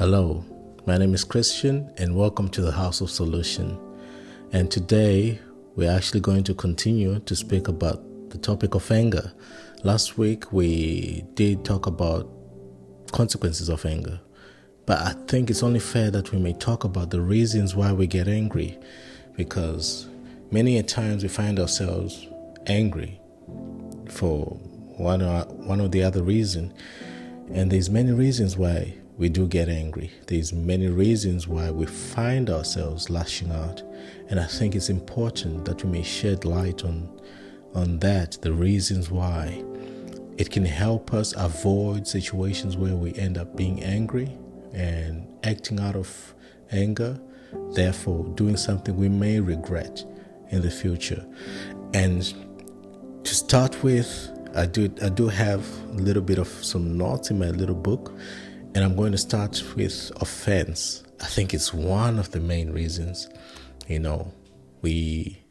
Hello, my name is Christian and welcome to the House of Solution. And today we're actually going to continue to speak about the topic of anger. Last week we did talk about consequences of anger, but I think it's only fair that we may talk about the reasons why we get angry, because many a times we find ourselves angry for one or the other reason, and there's many reasons why we do get angry. There's many reasons why we find ourselves lashing out, and I think it's important that we may shed light on that, the reasons why. It can help us avoid situations where we end up being angry and acting out of anger, therefore doing something we may regret in the future. And to start with, I do have a little bit of some notes in my little book, and I'm going to start with offense. I think it's one of the main reasons, we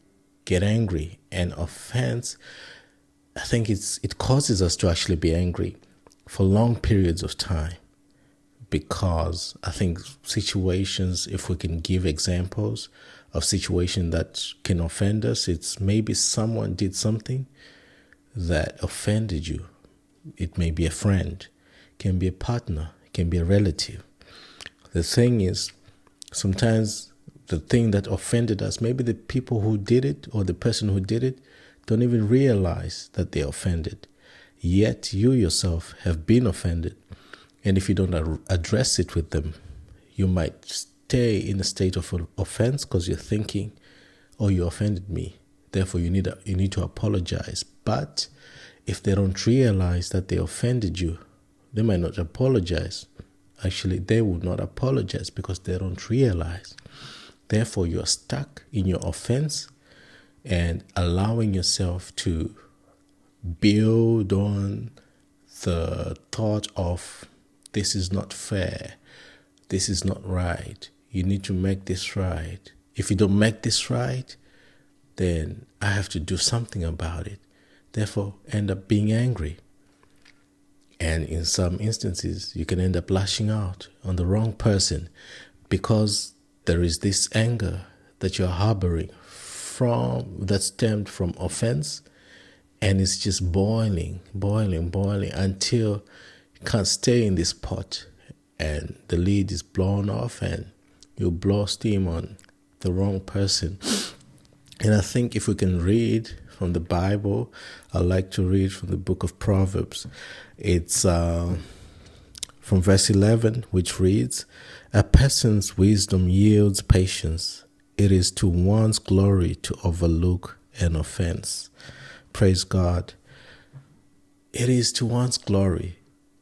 get angry, and offense, I think it causes us to actually be angry for long periods of time, because I think situations, if we can give examples of situations that can offend us, it's maybe someone did something that offended you. It may be a friend, can be a partner, can be a relative. The thing is, sometimes the thing that offended us, maybe the people who did it or the person who did it don't even realize that they're offended. Yet you yourself have been offended. And if you don't address it with them, you might stay in a state of offense because you're thinking, oh, you offended me, therefore you need to apologize. But if they don't realize that they offended you, they might not apologize. Actually, they would not apologize because they don't realize. Therefore, you are stuck in your offense and allowing yourself to build on the thought of, this is not fair, this is not right, you need to make this right. If you don't make this right, then I have to do something about it. Therefore, end up being angry. And in some instances, you can end up lashing out on the wrong person because there is this anger that you're harboring that stemmed from offense, and it's just boiling until you can't stay in this pot and the lid is blown off and you blow steam on the wrong person. And I think if we can read from the Bible, I like to read from the book of Proverbs. It's from verse 11, which reads, "A person's wisdom yields patience. It is to one's glory to overlook an offense." Praise God. It is to one's glory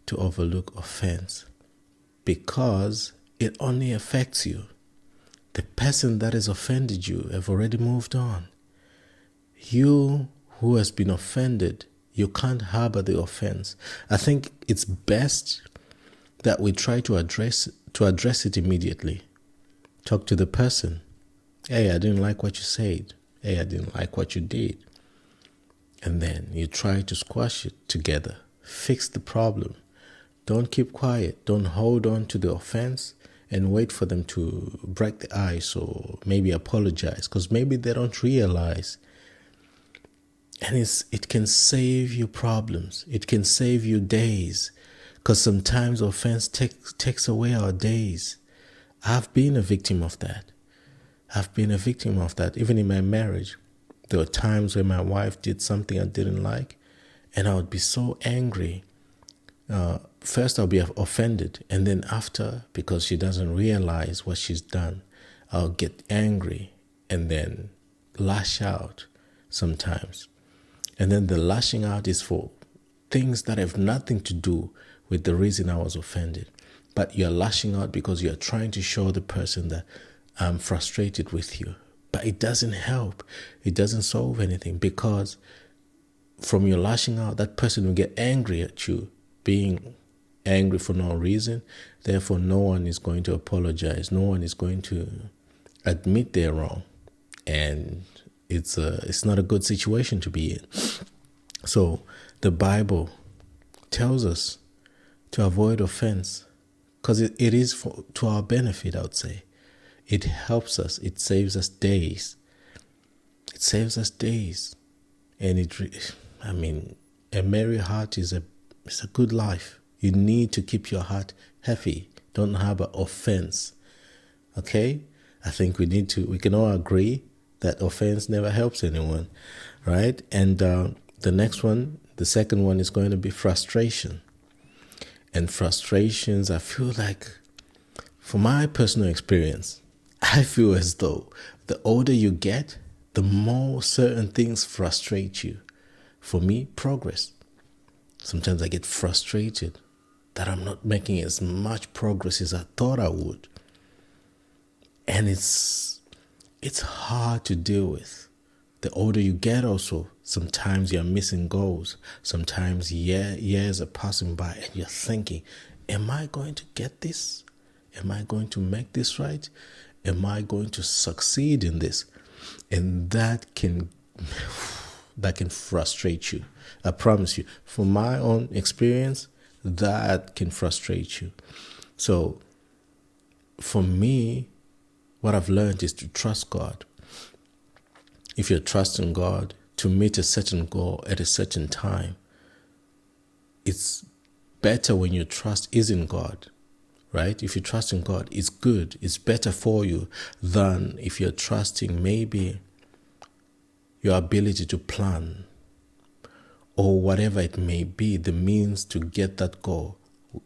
to overlook offense because it only affects you. The person that has offended you have already moved on. You who has been offended, you can't harbor the offense. I think it's best that we try to address it immediately. Talk to the person. Hey, I didn't like what you said. Hey, I didn't like what you did. And then you try to squash it together. Fix the problem. Don't keep quiet. Don't hold on to the offense and wait for them to break the ice or maybe apologize, because maybe they don't realize. And it can save you problems. It can save you days, because sometimes offense takes away our days. I've been a victim of that. Even in my marriage. There were times when my wife did something I didn't like, and I would be so angry. First, I'll be offended, and then after, because she doesn't realize what she's done, I'll get angry and then lash out sometimes. And then the lashing out is for things that have nothing to do with the reason I was offended. But you're lashing out because you're trying to show the person that I'm frustrated with you. But it doesn't help. It doesn't solve anything, because from your lashing out, that person will get angry at you, being angry for no reason. Therefore, no one is going to apologize. No one is going to admit they're wrong. And it's not a good situation to be in. So the Bible tells us to avoid offense, because it is to our benefit, I would say. It helps us. It saves us days. It saves us days. And a merry heart is a good life. You need to keep your heart heavy. Don't harbor offense. Okay? I think we can all agree that offense never helps anyone, right? And the second one is going to be frustration. And frustrations, I feel like, from my personal experience, I feel as though the older you get, the more certain things frustrate you. For me, progress. Sometimes I get frustrated that I'm not making as much progress as I thought I would. And it's hard to deal with. The older you get also, sometimes you're missing goals. Sometimes years are passing by and you're thinking, am I going to get this? Am I going to make this right? Am I going to succeed in this? And that can frustrate you. I promise you, from my own experience, that can frustrate you. So for me, what I've learned is to trust God. If you're trusting God to meet a certain goal at a certain time, it's better when your trust is in God, right? If you trust in God, it's good. It's better for you than if you're trusting maybe your ability to plan or whatever it may be, the means to get that goal,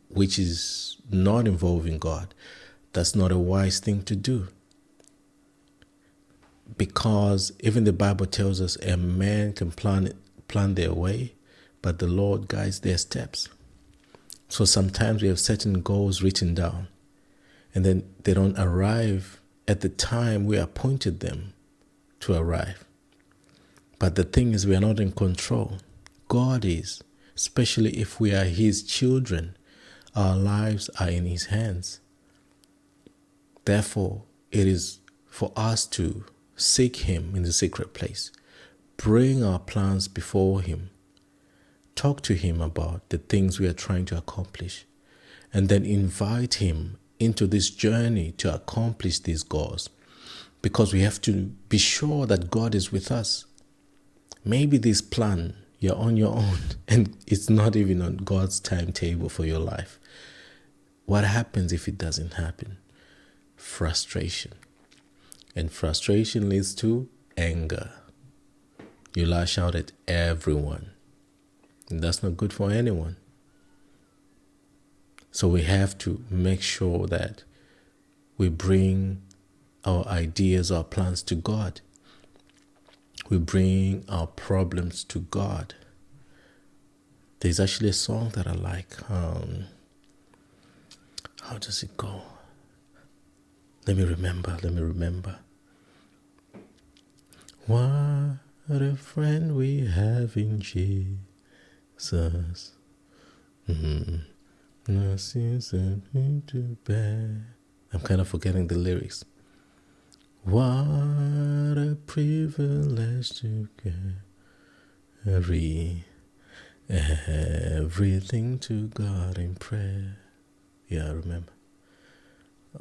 which is not involving God. That's not a wise thing to do. Because even the Bible tells us a man can plan their way, but the Lord guides their steps. So sometimes we have certain goals written down, and then they don't arrive at the time we appointed them to arrive. But the thing is, we are not in control. God is, especially if we are His children. Our lives are in His hands. Therefore, it is for us to seek Him in the secret place. Bring our plans before Him. Talk to Him about the things we are trying to accomplish. And then invite Him into this journey to accomplish these goals. Because we have to be sure that God is with us. Maybe this plan, you're on your own and it's not even on God's timetable for your life. What happens if it doesn't happen? Frustration. And frustration leads to anger. You lash out at everyone. And that's not good for anyone. So we have to make sure that we bring our ideas, our plans to God. We bring our problems to God. There's actually a song that I like. How does it go? Let me remember. What a friend we have in Jesus. No sins to bear. I'm kind of forgetting the lyrics. What a privilege to carry everything to God in prayer. Yeah, I remember.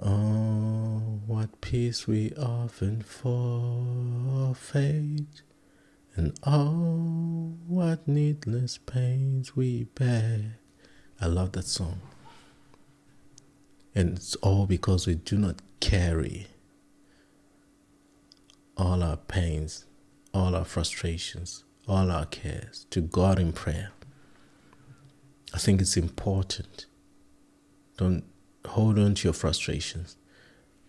Oh, what peace we often forfeit, and oh, what needless pains we bear. I love that song. And it's all because we do not carry all our pains, all our frustrations, all our cares to God in prayer. I think it's important. Don't hold on to your frustrations.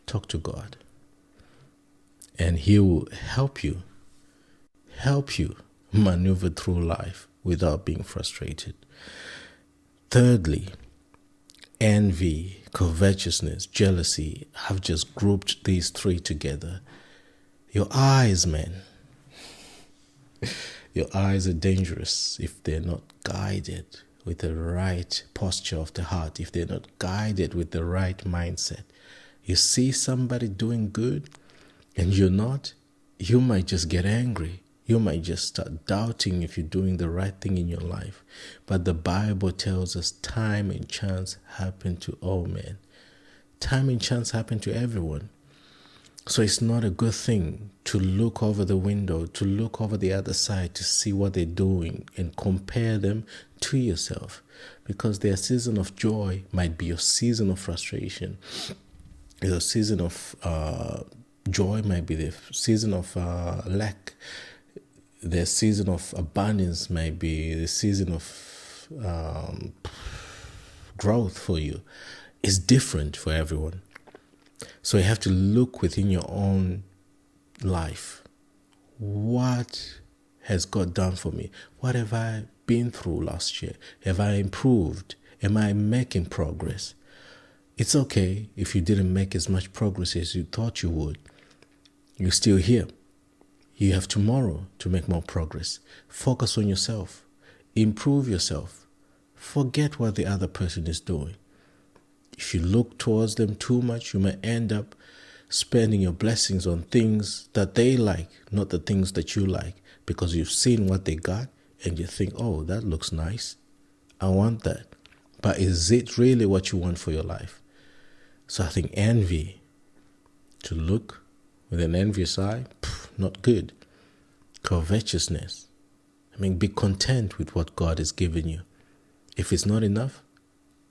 Talk to God. And He will help you maneuver through life without being frustrated. Thirdly, envy, covetousness, jealousy. I've just grouped these three together. Your eyes, man. Your eyes are dangerous if they're not guided with the right posture of the heart, if they're not guided with the right mindset. You see somebody doing good and you're not, you might just get angry. You might just start doubting if you're doing the right thing in your life. But the Bible tells us time and chance happen to all men. Time and chance happen to everyone. So it's not a good thing to look over the window, to look over the other side to see what they're doing and compare them to yourself. Because their season of joy might be your season of frustration. Your season of joy might be the season of lack. The season of abundance might be the season of growth for you. It's different for everyone. So you have to look within your own life. What has God done for me? What have I been through last year? Have I improved? Am I making progress? It's okay if you didn't make as much progress as you thought you would. You're still here. You have tomorrow to make more progress. Focus on yourself. Improve yourself. Forget what the other person is doing. If you look towards them too much, you may end up spending your blessings on things that they like, not the things that you like, because you've seen what they got and you think, oh, that looks nice. I want that. But is it really what you want for your life? So I think envy, to look with an envious eye, not good. Covetousness. Be content with what God has given you. If it's not enough,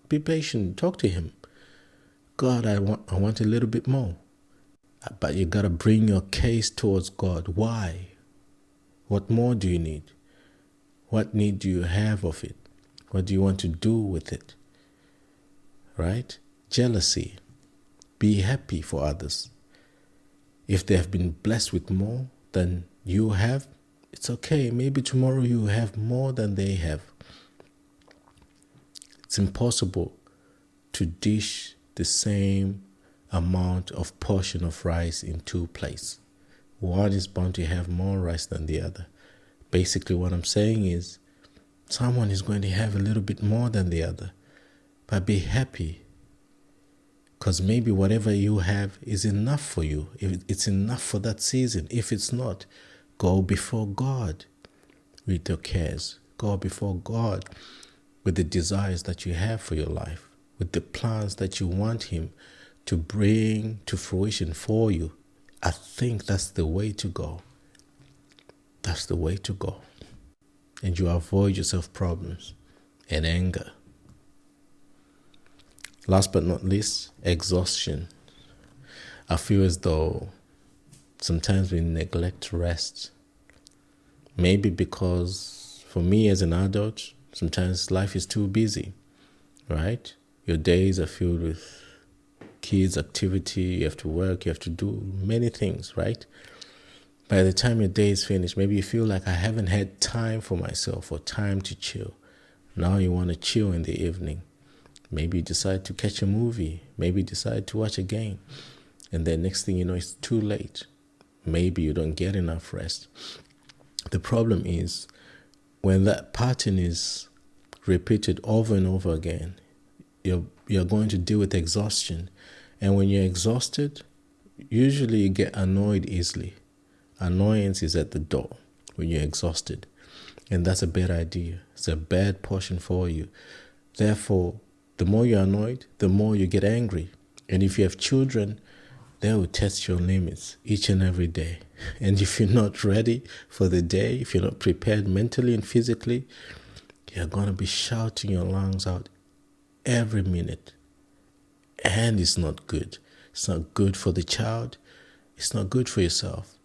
be patient. Talk to Him. God, I want a little bit more. But you got to bring your case towards God. Why? What more do you need? What need do you have of it? What do you want to do with it? Right? Jealousy. Be happy for others. If they have been blessed with more than you have, it's okay. Maybe tomorrow you have more than they have. It's impossible to dish the same amount of portion of rice in two plates. One is bound to have more rice than the other. Basically what I'm saying is someone is going to have a little bit more than the other. But be happy, because maybe whatever you have is enough for you. If it's enough for that season. If it's not, go before God with your cares. Go before God with the desires that you have for your life, with the plans that you want Him to bring to fruition for you. I think that's the way to go. That's the way to go. And you avoid yourself problems and anger. Last but not least, exhaustion. I feel as though sometimes we neglect rest. Maybe because for me as an adult, sometimes life is too busy, right? Your days are filled with kids, activity, you have to work, you have to do many things, right? By the time your day is finished, maybe you feel like I haven't had time for myself or time to chill. Now you want to chill in the evening. Maybe you decide to catch a movie. Maybe you decide to watch a game. And then next thing you know, it's too late. Maybe you don't get enough rest. The problem is when that pattern is repeated over and over again, you're going to deal with exhaustion. And when you're exhausted, usually you get annoyed easily. Annoyance is at the door when you're exhausted. And that's a bad idea. It's a bad portion for you. Therefore, the more you're annoyed, the more you get angry. And if you have children, they will test your limits each and every day. And if you're not ready for the day, if you're not prepared mentally and physically, you're going to be shouting your lungs out every minute. And it's not good. It's not good for the child. It's not good for yourself.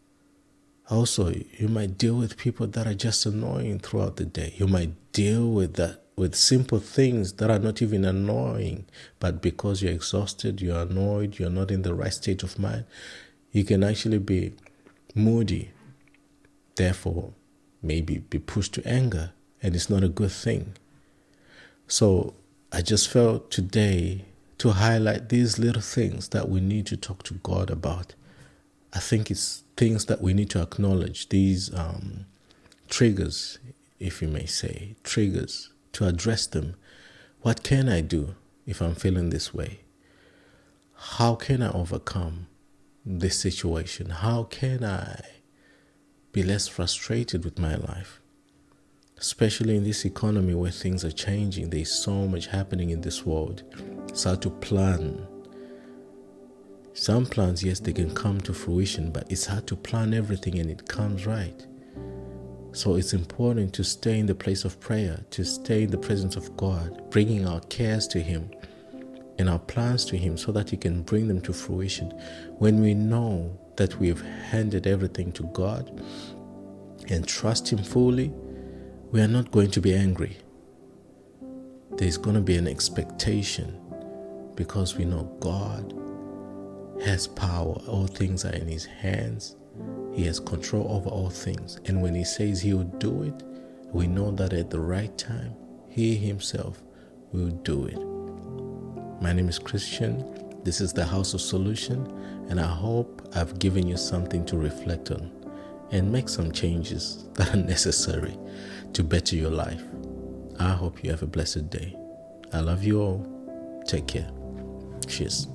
Also, you might deal with people that are just annoying throughout the day. You might deal with simple things that are not even annoying, but because you're exhausted, you're annoyed, you're not in the right state of mind, you can actually be moody. Therefore, maybe be pushed to anger, and it's not a good thing. So I just felt today to highlight these little things that we need to talk to God about. I think it's things that we need to acknowledge, these triggers, if you may say, triggers, to address them. What can I do if I'm feeling this way? How can I overcome this situation? How can I be less frustrated with my life. Especially in this economy where things are changing, there's so much happening in this world. It's hard to plan. Some plans, yes, they can come to fruition, but it's hard to plan everything and it comes right. So it's important to stay in the place of prayer, to stay in the presence of God, bringing our cares to Him and our plans to Him so that He can bring them to fruition. When we know that we've handed everything to God and trust Him fully, we are not going to be angry. There's going to be an expectation because we know God has power. All things are in His hands. He has control over all things. And when He says He will do it, we know that at the right time, He Himself will do it. My name is Christian. This is the House of Solution, and I hope I've given you something to reflect on and make some changes that are necessary to better your life. I hope you have a blessed day. I love you all. Take care. Cheers.